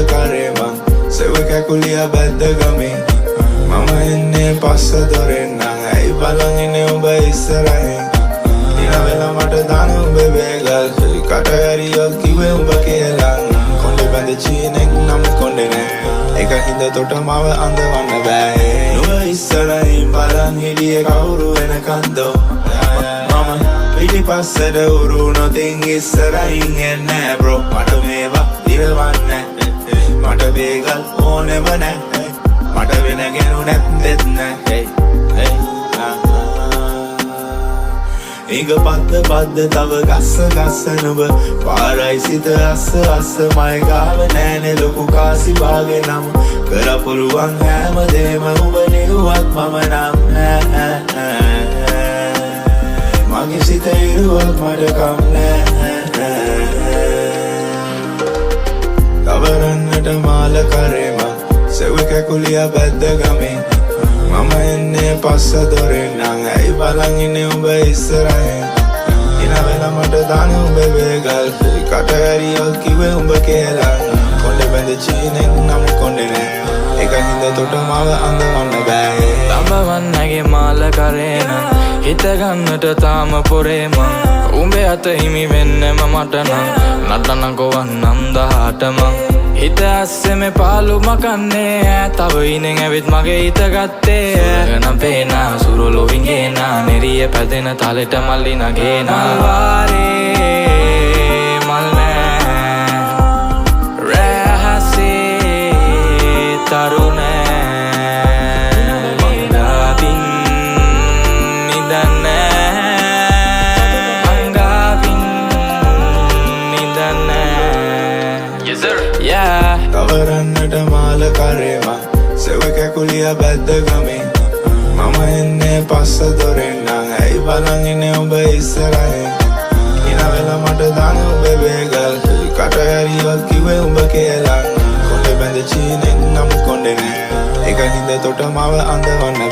කරේ මං සෙව කැකුලිය බැද්ද ගමේ මම එන්නේ පස්ස දොරෙන් නං ඇයි බලන් ඉන්නේ උඹ ඉස්සරහින් දින වෙලා මට දාන උඹ වේගල් කට ඇරියොත් කිව්වේ උඹ කියලා කොණ්ඩේ බැඳ චීනෙක් නම් කොණ්ඩේ නෑ එක හින්ද තොට මව අඳවන්න බෑ නුඹ ඉස්සරහින් බලන් හිටියේ කවුරු වෙනකන්දෝ මම පිටිපස්සට උරුණොතින් ඉස්සරහින් එන්නේ බ්‍රෝ මට මේවා දිරවන්නේ මට වේගල් ඕනෙම නෑ මට වෙන ගෙනු නැත්තෙත් නෑ ඉඟ පද්ද තව ගස්ස නුඹ පාරයි සිත අස්ස මයි ගාව නෑනේ ලොකු කාසි බාගේ නම් කර පුළුවන් හැමදේම උඹ නිරුවත් මම නම් මගේ සිත ඉරුවත් මට කම් නෑ කවරන්නට මාල කරේ මං සෙව කැකුලිය බැද්ද ගමේ මම එන්නේ පස්ස දොරෙන් නං ඇයි බලන් ඉන්නේ උඹ ඉස්සරහින් දින වෙලා මට දාන උඹ වේගල් කට ඇරියොත් කිව්වේ උඹ කියලා කොණ්ඩේ බැඳ චීනෙක් නම් කොණ්ඩේ නෑ එක හින්ද තොට මව අඳවන්න බෑ තඹවන්නගේ මාල කරේ නම් හිත ගන්නට තාම පොරේ මං උඹේ අත හිමි වෙන්නම මට නම් නටන ගොවන්නම් 18 මං හිත ඇස්සෙම පාලු මකන්නේ තව ඉනෙන් ඇවිත් මගේ හිත ගත්තේ ගනම් පේනා සුරලොවින් ගේනා නෙරිය පැදෙන තලෙට මල්ලි නගේනා වාරේ මල් නෑ රැහසේ තරුණෑ මංගාවින් නිදන්නේ මංගාවින් නිදන්නේ yes sir කවරන්නට මාල කරේ මං සෙව කැකුලිය බැද්ද ගමේ මම එන්නේ පස්ස දොරෙන් නං ඇයි බලන් ඉන්නේ උඹ ඉස්සරහින් දින වෙලා මට දාන උඹ වේගල් කට ඇරියොත් කිව්වේ උඹ කියලා කොණ්ඩේ බැඳ චීනෙක් නම් කොණ්ඩේ නෑ එක හින්ද තොට මව අඳවන්න